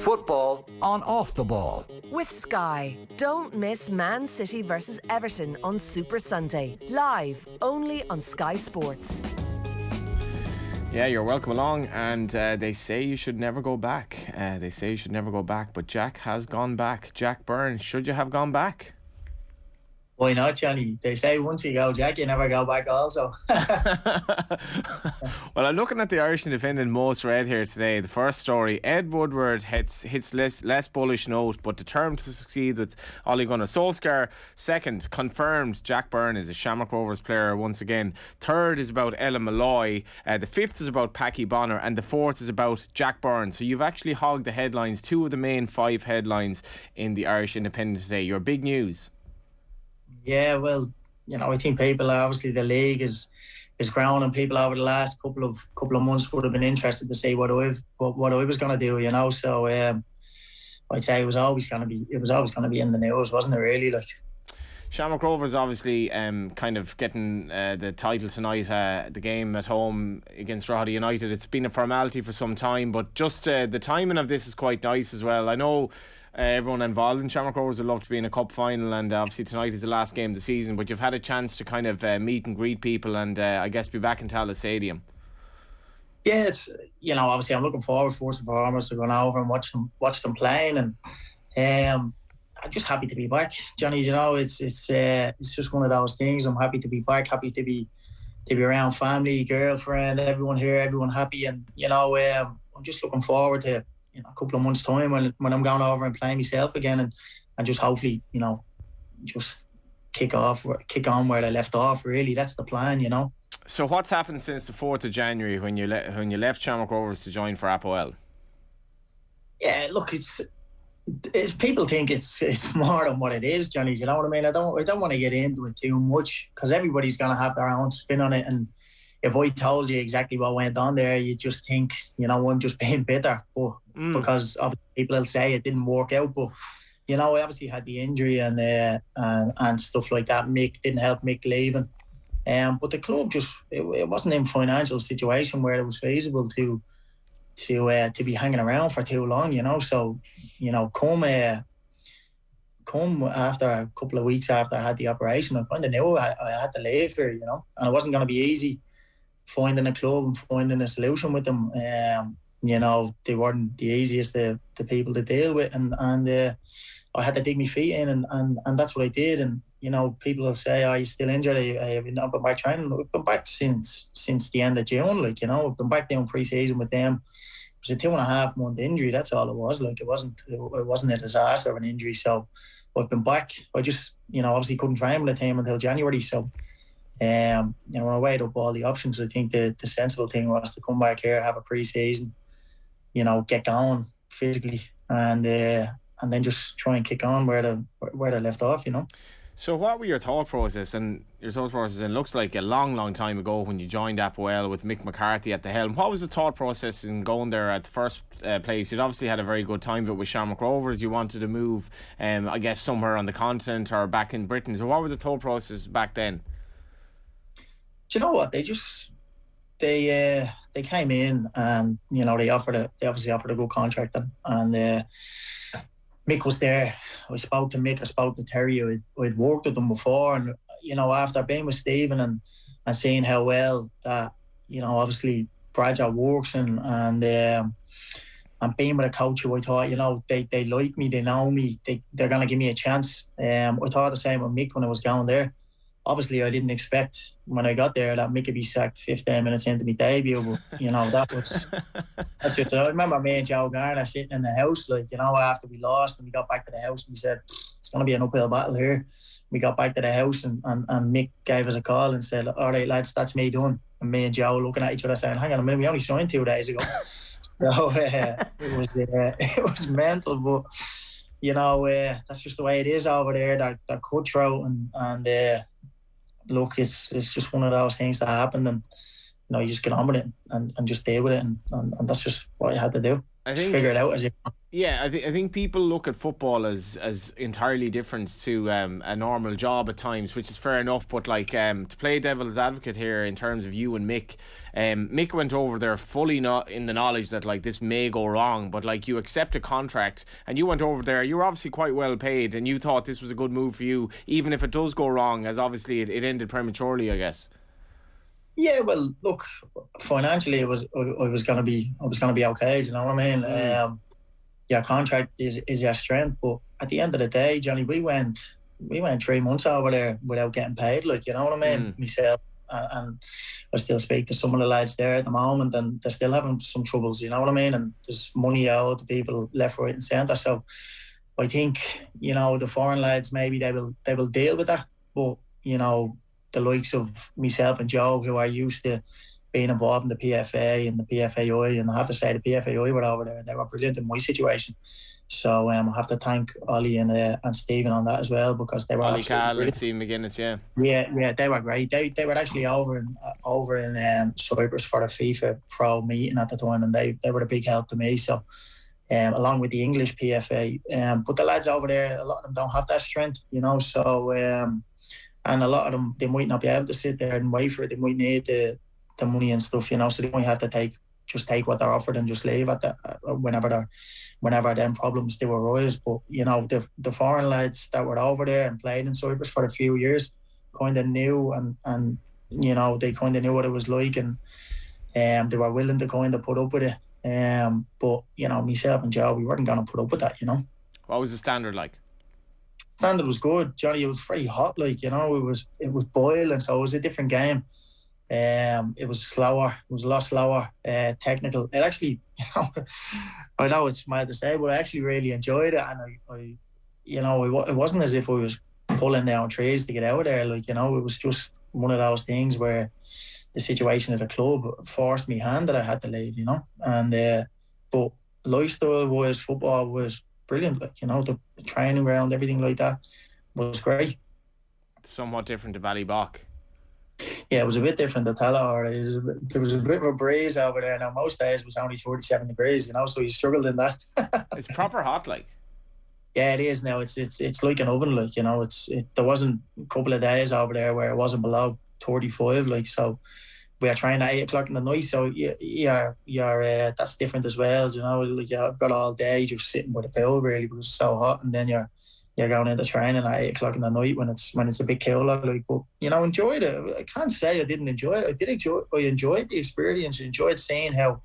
Football on Off the Ball. With Sky. Don't miss Man City versus Everton on Super Sunday. Live only on Sky Sports. Yeah, you're welcome along, and they say you should never go back. But Jack has gone back. Jack Byrne, should you have gone back? Why not, Johnny? They say once you go, Jack, you never go back also. Well, I'm looking at the Irish Independent most read here today. The first story, Ed Woodward hits less bullish note, but determined to succeed with Ole Gunnar Solskjaer. Second, confirmed Jack Byrne is a Shamrock Rovers player once again. Third is about Ella Malloy. The fifth is about Packy Bonner. And the fourth is about Jack Byrne. So you've actually hogged the headlines, two of the main 5 headlines in the Irish Independent today. Your big news. Yeah, well, I think people, obviously the league is grown, and people over the last couple of months would have been interested to see what I was going to do, So I'd say it was always going to be in the news, wasn't it? Really, like. Shamrock Rovers obviously kind of getting the title tonight, the game at home against Drogheda United. It's been a formality for some time, but just the timing of this is quite nice as well. I know everyone involved in Shamrock Rovers would love to be in a cup final, and obviously tonight is the last game of the season, but you've had a chance to kind of meet and greet people and I guess be back in Tallaght Stadium. Yeah, it's obviously I'm looking forward first and foremost to going over and watch them playing, and I'm just happy to be back, Johnny. It's just one of those things. I'm happy to be back, happy to be around family, girlfriend, everyone here, everyone happy, and I'm just looking forward to a couple of months' time when I'm going over and playing myself again, and just hopefully just kick on where I left off. Really, that's the plan. So what's happened since the 4th of January when you left Shamrock Rovers to join for APOEL? Yeah, look, it's people think it's more than what it is, Johnny. You know what I mean? I don't want to get into it too much because everybody's going to have their own spin on it, and if I told you exactly what went on there, you just think, I'm just being bitter. But because obviously people will say it didn't work out. But, I obviously had the injury and stuff like that. Mick didn't help Mick leaving. But the club it wasn't in a financial situation where it was feasible to be hanging around for too long, So, come after a couple of weeks after I had the operation, I kind of knew I had to leave here, and it wasn't going to be easy finding a club and finding a solution with them. They weren't the easiest the people to deal with, and I had to dig my feet in, and that's what I did. And people will say, "Are you still injured? I have not been back training." I've been back since the end of June. I've been back doing pre-season with them. It was a 2.5 month injury. That's all it was. It wasn't a disaster of an injury. So I've been back. I just obviously couldn't train with the team until January. So when I weighed up all the options, I think the sensible thing was to come back here, have a pre-season, get going physically, and then just try and kick on where they left off. So what were your thought process? And it looks like a long time ago when you joined APOEL with Mick McCarthy at the helm. What was the thought process in going there at the first place? You'd obviously had a very good time of it with Shamrock Rovers. You wanted to move, I guess, somewhere on the continent or back in Britain. So what were the thought processes back then? Do you know what? They came in and they obviously offered a good contract, and Mick was there. I spoke to Mick, I spoke to Terry. I'd worked with them before, and after being with Stephen and seeing how well that obviously Bradger works and being with a coach who I thought they like me, they know me, they're gonna give me a chance. I thought the same with Mick when I was going there. Obviously, I didn't expect when I got there that Mick would be sacked 15 minutes into my debut. But, that's just, I remember me and Joe Garner sitting in the house, after we lost, and we got back to the house and we said, it's going to be an uphill battle here. We got back to the house and Mick gave us a call and said, all right, lads, that's me done. And me and Joe looking at each other saying, hang on a minute, we only signed 2 days ago. So it was mental, but, that's just the way it is over there, that cutthroat and look, it's just one of those things that happened, and you just get on with it and just deal with it, and that's just what you had to do. I just think figure it out as you. Yeah, I think people look at football as entirely different to a normal job at times, which is fair enough. But like to play devil's advocate here in terms of you and Mick, Mick went over there fully not in the knowledge that like this may go wrong, but like you accept a contract and you went over there. You were obviously quite well paid, and you thought this was a good move for you, even if it does go wrong, as obviously it ended prematurely, I guess. Yeah, well, look, financially, I was gonna be okay. Do you know what I mean? Your contract is your strength, but at the end of the day, Johnny, we went 3 months over there without getting paid. Like, you know what I mean? Myself and I still speak to some of the lads there at the moment, and they're still having some troubles. You know what I mean? And there's money out to people left, right, and centre. So I think the foreign lads maybe they will deal with that, but the likes of myself and Joe, who are used to being involved in the PFA and the PFAI, and I have to say the PFAI were over there and they were brilliant in my situation. So I have to thank Ollie and Stephen on that as well, because they were Ollie absolutely Cal brilliant. and Stephen McGuinness, Yeah, they were great. They were actually over in Cyprus for the FIFA Pro meeting at the time, and they were a big help to me. So along with the English PFA, but the lads over there, a lot of them don't have that strength, So and a lot of them, they might not be able to sit there and wait for it. They might need the money and stuff, so they might have to take what they're offered and just leave at whenever them problems do arise. But the foreign lads that were over there and played in Cyprus for a few years kind of knew, and they kind of knew what it was like, and they were willing to kind of put up with it. But myself and Joe, we weren't going to put up with that. What was the standard like? Standard was good, Johnny. It was very hot, like it was boiling, so it was a different game. It was slower. It was a lot slower. Technical. It actually, I know it's mad to say, but I actually really enjoyed it, and it wasn't as if I was pulling down trees to get out of there. Like it was just one of those things where the situation at the club forced me hand that I had to leave. And but lifestyle wise, football was brilliant. Like the training ground, everything like that was great. Somewhat different to Ballybock. Yeah, it was a bit different to Tallaght. There was a bit of a breeze over there. Now, most days it was only 47 degrees, so you struggled in that. It's proper hot, like. Yeah, it is now. It's like an oven, like, there wasn't a couple of days over there where it wasn't below 35, like, so we are trying at 8 o'clock in the night, so you're that's different as well, like you've got all day just sitting by the pool really because it's so hot, and then you're going into training at 8 o'clock in the night when it's a bit cooler, like. But enjoyed it. I can't say I didn't enjoy it. I enjoyed the experience. I enjoyed seeing how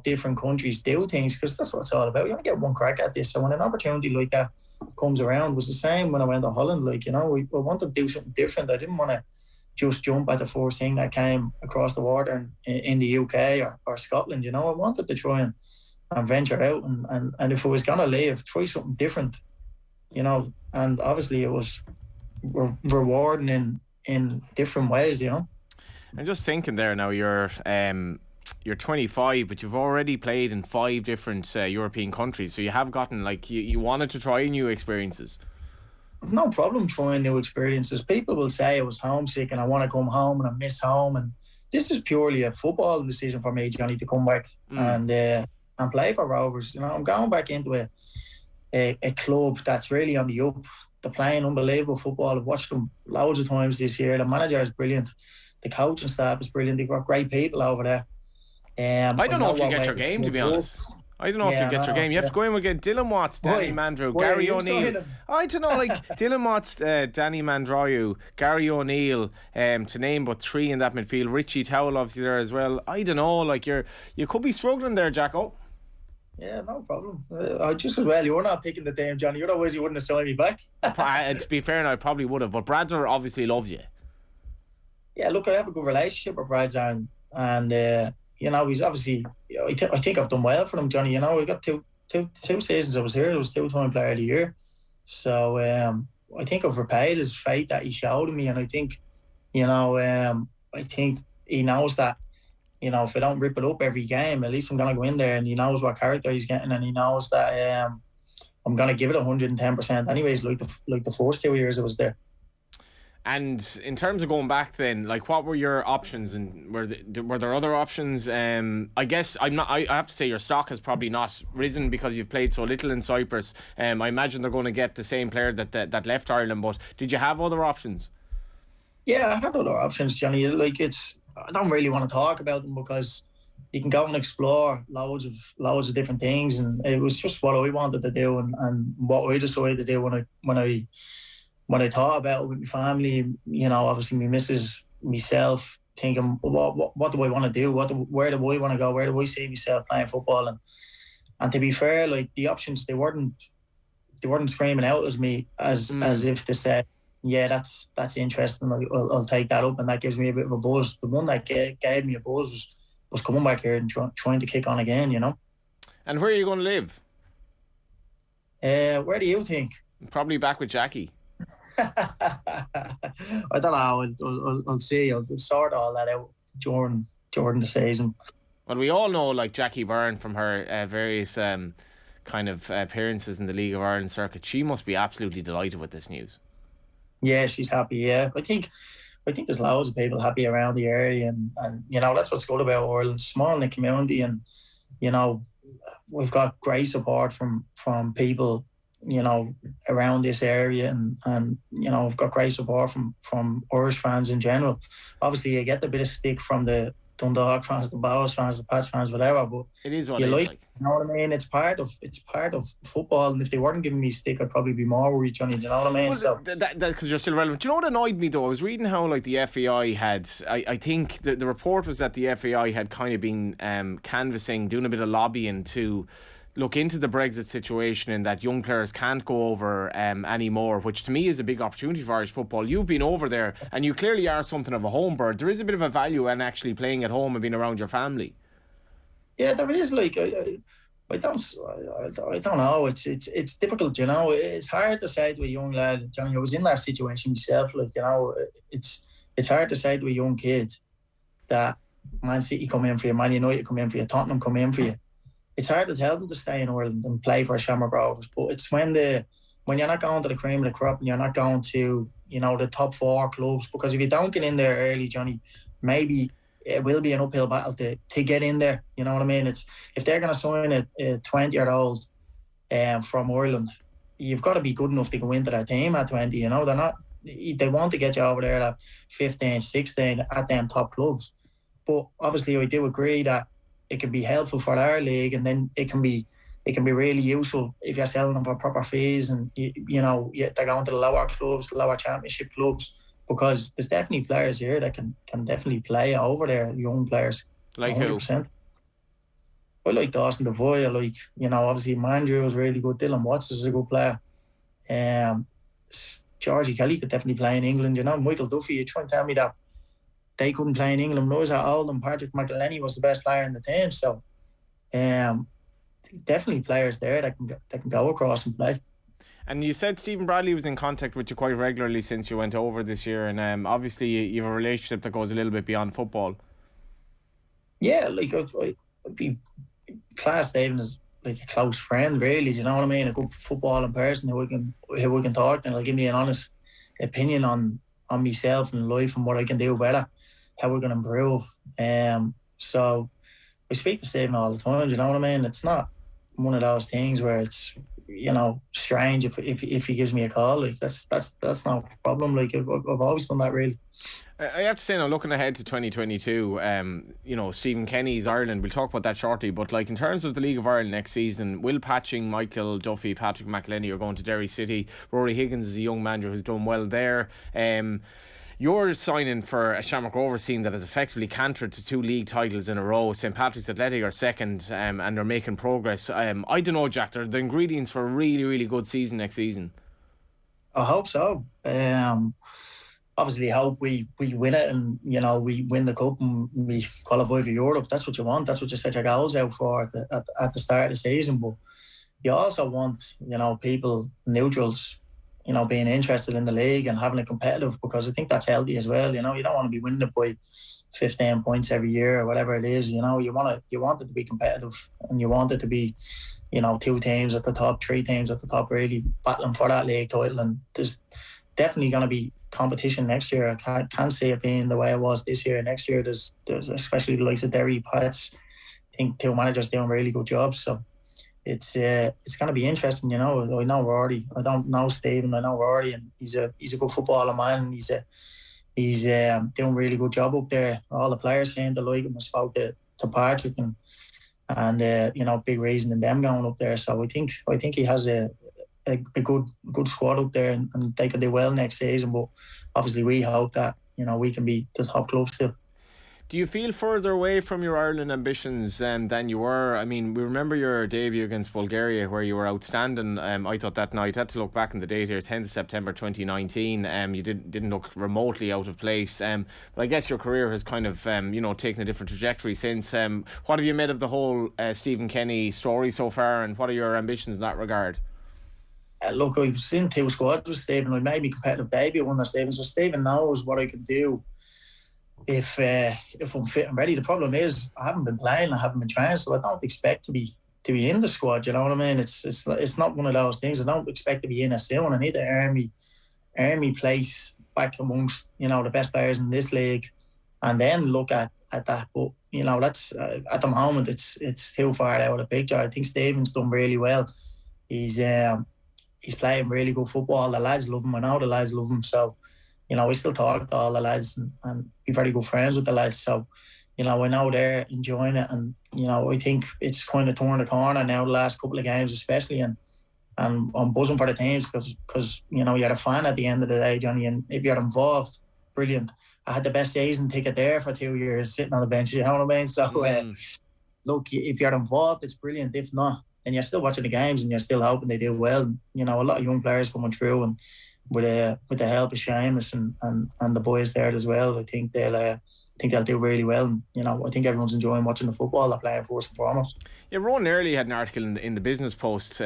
different countries do things, because that's what it's all about. You only get one crack at this, so when an opportunity like that comes around, it was the same when I went to Holland. Like I wanted to do something different. I didn't want to just jump at the first thing that came across the water in the UK or Scotland. I wanted to try and venture out, and if I was gonna leave, try something different. And obviously it was rewarding in different ways. I'm just thinking there now, you're 25, but you've already played in 5 different European countries, so you have gotten, like, you wanted to try new experiences. I've no problem trying new experiences. People will say I was homesick and I want to come home and I miss home, and this is purely a football decision for me, Johnny, to come back and play for Rovers. I'm going back into a club that's really on the up. They're playing unbelievable football. I've watched them loads of times this year. The manager is brilliant. The coaching staff is brilliant. They've got great people over there. I don't know if you get your game, to be honest. I don't know if you get your game. You have to go in with Dylan Watts, Danny Mandrow, Gary O'Neill. I don't know, like Dylan Watts, Danny Mandrow, Gary O'Neill, to name but 3 in that midfield. Richie Towell obviously there as well. I don't know, like you could be struggling there, Jacko. Yeah, no problem. Just as well, you're not picking the team, Johnny. Otherwise, you wouldn't have signed me back. To be fair, I probably would have. But Bradzer obviously loves you. Yeah, look, I have a good relationship with Bradzer, and he's obviously. I think I've done well for him, Johnny. I got two seasons I was here. I was 2-time player of the year. So I think I've repaid his faith that he showed me, and I think, I think he knows that. If I don't rip it up every game, at least I'm going to go in there, and he knows what character he's getting, and he knows that I'm going to give it 110% anyways, like the first 2 years I was there. And in terms of going back, then, like, what were your options, and were there other options? I guess I have to say your stock has probably not risen because you've played so little in Cyprus. I imagine they're going to get the same player that left Ireland. But did you have other options? Yeah, I had other options, Johnny. Like, I don't really want to talk about them because you can go and explore loads of different things, and it was just what I wanted to do and what I decided to do when I thought about it with my family. Obviously my missus, myself, thinking, what do I want to do? Where do I want to go? Where do I see myself playing football? And to be fair, like, the options, they weren't screaming out as me as if to say, yeah, that's interesting. I'll take that up, and that gives me a bit of a buzz. The one that gave me a buzz was coming back here and trying to kick on again. And where are you going to live? Where do you think? Probably back with Jackie. I don't know. I'll see. I'll sort all that out during the season. Well, we all know, like, Jackie Byrne from her various kind of appearances in the League of Ireland circuit. She must be absolutely delighted with this news. Yeah, she's happy. Yeah, I think there's loads of people happy around the area, and that's what's good about Ireland. Small in the community, and we've got great support from people around this area, and we've got great support from Irish fans in general. Obviously, you get a bit of stick from the Dundalk fans, the Bows fans, the Pats fans, whatever. But it is what it is. Like. You know what I mean? It's part of football. And if they weren't giving me stick, I'd probably be more worried, Johnny. Do you know what I mean? Well, because you're still relevant. Do you know what annoyed me though? I was reading how, like, the FAI had. I think the report was that the FAI had kind of been canvassing, doing a bit of lobbying to look into the Brexit situation, and that young players can't go over anymore, which to me is a big opportunity for Irish football. You've been over there, and you clearly are something of a home bird. There is a bit of a value in actually playing at home and being around your family. Yeah, there is. Like, I don't know. It's difficult, It's hard to say to a young lad, Johnny. I was in that situation myself. Like, it's hard to say to a young kid that Man City come in for you, Man United come in for you, Tottenham come in for you. It's hard to tell them to stay in Ireland and play for Shamrock Rovers, but it's when you're not going to the cream of the crop and you're not going to, the top 4 clubs, because if you don't get in there early, Johnny, maybe it will be an uphill battle to get in there. You know what I mean? It's if they're going to sign a 20-year-old from Ireland, you've got to be good enough to go into that team at 20. They want to get you over there at 15, 16 at them top clubs. But obviously, I do agree that it can be helpful for our league, and then it can be really useful if you're selling them for proper fees, and they're going to the lower clubs, the lower championship clubs, because there's definitely players here that can definitely play over there, young players. Like 100%. Who? I like Dawson Devoy. I like, obviously Mandrew is really good. Dylan Watts is a good player. Georgie Kelly could definitely play in England. Michael Duffy, you're trying to tell me that they couldn't play in England. When I was at Oldham, Patrick McElhenney was the best player in the team. So, definitely players there that can go across and play. And you said Stephen Bradley was in contact with you quite regularly since you went over this year, and obviously you have a relationship that goes a little bit beyond football. Yeah, like I'd be class Stephen is like a close friend, really. Do you know what I mean? A good footballing person who we can talk to, and he'll give me an honest opinion on myself and life and what I can do better, how we're going to improve. So I speak to Stephen all the time. Do you know what I mean? It's not one of those things where it's strange if he gives me a call. Like that's not a problem. Like I've always done that, really. I have to say now, looking ahead to 2022, Stephen Kenny's Ireland, we'll talk about that shortly, but like in terms of the League of Ireland next season, Will Patching, Michael Duffy, Patrick McElhenney are going to Derry City. Rory Higgins is a young manager who's done well there. You're signing for a Shamrock Rovers team that has effectively cantered to 2 league titles in a row. St Patrick's Athletic are second, and they're making progress. I don't know, Jack, they're the ingredients for a really, really good season next season. I hope so. Obviously hope we win it, and we win the cup and we qualify for Europe. That's what you want. That's what you set your goals out for at the start of the season. But you also want people, neutrals, being interested in the league and having it competitive, because I think that's healthy as well. You don't want to be winning it by 15 points every year or whatever it is. You want it to be competitive, and you want it to be 2 teams at the top, 3 teams at the top, really battling for that league title. And there's definitely going to be competition next year. I can't see it being the way it was this year. Next year, there's especially the likes of Derry, Pats. I think two managers doing really good jobs. So it's going to be interesting. I know Rory. I don't know Stephen. I know Rory, and he's a good footballer, man. He's doing a really good job up there. All the players seem to like him. I spoke to Patrick and big reason in them going up there. So I think he has a good squad up there, and they could do well next season. But obviously, we hope that we can be the top club still. Do you feel further away from your Ireland ambitions than you were? I mean, we remember your debut against Bulgaria where you were outstanding. I thought that night, I had to look back in the date here, 10th of September 2019. You didn't look remotely out of place. But I guess your career has kind of, taken a different trajectory since. What have you made of the whole Stephen Kenny story so far, and what are your ambitions in that regard? Look, I was in two squads with Stephen. I made my competitive debut under Stephen, so Stephen knows what I can do if I'm fit and ready. The problem is I haven't been playing, I haven't been training, so I don't expect to be in the squad. You know what I mean? It's not one of those things. I don't expect to be in it soon. I need to earn me place back amongst the best players in this league, and then look at that. But that's at the moment it's too far out of the picture. I think Stephen's done really well. He's playing really good football. The lads love him. I know the lads love him. So we still talk to all the lads and be very good friends with the lads. So, I know they're enjoying it, and I think it's kind of turned the corner now. The last couple of games, especially, and I'm buzzing for the teams because you're a fan at the end of the day, Johnny. And if you're involved, brilliant. I had the best season ticket there for 2 years, sitting on the bench. You know what I mean? So, look, if you're involved, it's brilliant. If not, then you're still watching the games and you're still hoping they do well. A lot of young players coming through, and with the help of Seamus and the boys there as well, I think they'll do really well. And, I think everyone's enjoying watching the football they're playing, first and foremost. Yeah, Rowan Early had an article in the Business Post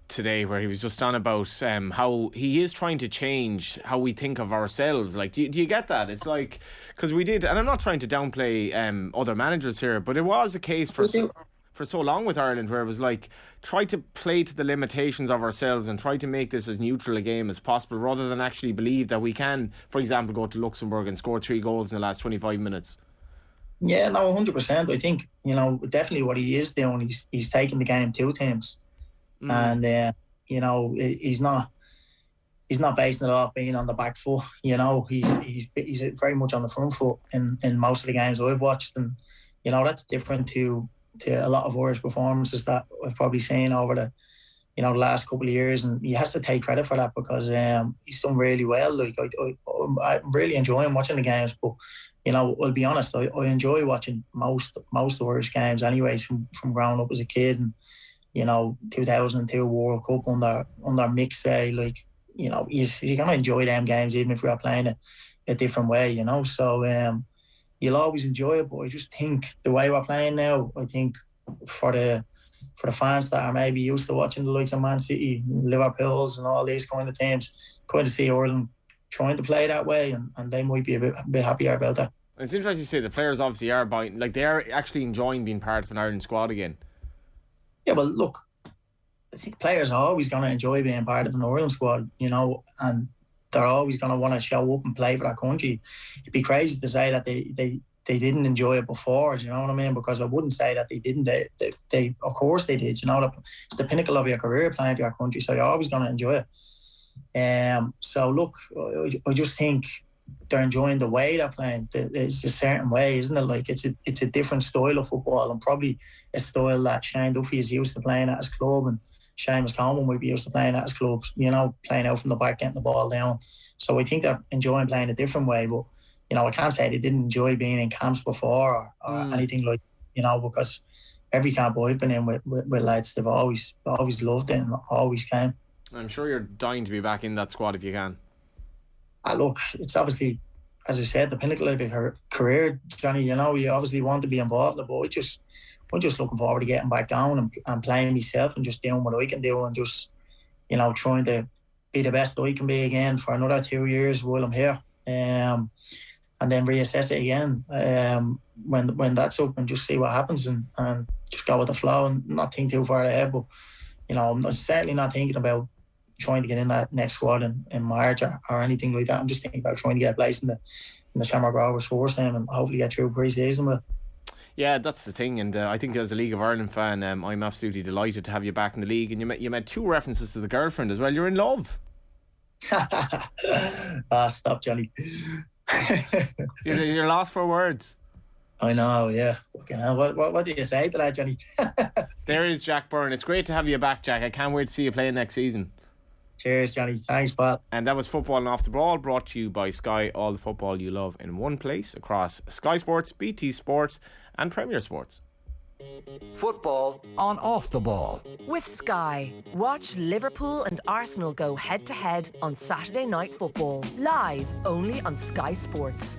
today where he was just on about how he is trying to change how we think of ourselves. Like, do you get that? It's like, because we did, and I'm not trying to downplay other managers here, but it was a case for so long with Ireland where it was like, try to play to the limitations of ourselves and try to make this as neutral a game as possible, rather than actually believe that we can, for example, go to Luxembourg and score 3 goals in the last 25 minutes. Yeah, no, 100%. I think, definitely what he is doing, he's taking the game to teams. And, he's not basing it off being on the back foot. He's very much on the front foot in most of the games I've watched. And, that's different to a lot of Irish performances that I've probably seen over the last couple of years, and he has to take credit for that because he's done really well. Like I'm really enjoying watching the games, but I'll be honest, I enjoy watching most Irish games anyways from growing up as a kid, and 2002 World Cup under Mick say, you're gonna enjoy them games even if we are playing it a different way, so you'll always enjoy it. But I just think the way we're playing now, I think for the fans that are maybe used to watching the likes of Man City, Liverpool's and all these kind of teams, kind of see Ireland trying to play that way, and they might be a bit happier about that. It's interesting to say the players obviously are buying, like they are actually enjoying being part of an Ireland squad again. Yeah, well, look, I think players are always going to enjoy being part of an Ireland squad, and they're always going to want to show up and play for that country. It'd be crazy to say that they didn't enjoy it before, you know what I mean? Because I wouldn't say that they didn't. They of course they did. It's the pinnacle of your career playing for your country, so you're always going to enjoy it. So look, I just think they're enjoying the way they're playing. It's a certain way, isn't it? Like it's a different style of football, and probably a style that Shane Duffy is used to playing at his club, and Seamus Coleman might be used to playing at his clubs, playing out from the back, getting the ball down. So I think they're enjoying playing a different way. But, I can't say they didn't enjoy being in camps before or anything like, because every camp I've been in with lads, they've always loved it and always came. I'm sure you're dying to be back in that squad if you can. Look, it's obviously, as I said, the pinnacle of your career, Johnny. You obviously want to be involved, but I'm just looking forward to getting back down and playing myself and just doing what I can do and just, trying to be the best I can be again for another 2 years while I'm here. And then reassess it again when that's up and just see what happens and just go with the flow and not think too far ahead. But, I'm certainly not thinking about trying to get in that next squad in March or anything like that. I'm just thinking about trying to get a place in the Shamrock Rovers first time and hopefully get through pre-season with. Yeah, that's the thing, and I think as a League of Ireland fan, I'm absolutely delighted to have you back in the league. And you made 2 references to the girlfriend as well. You're in love. Stop, Johnny. You're lost for words. I know, yeah. Fucking hell. What do you say to that, Johnny? There is Jack Byrne. It's great to have you back, Jack. I can't wait to see you playing next season. Cheers, Johnny. Thanks, Pat. And that was Football and Off the Ball, brought to you by Sky. All the football you love in one place across Sky Sports, BT Sport and Premier Sports. Football on Off the Ball. With Sky. Watch Liverpool and Arsenal go head to head on Saturday Night Football. Live only on Sky Sports.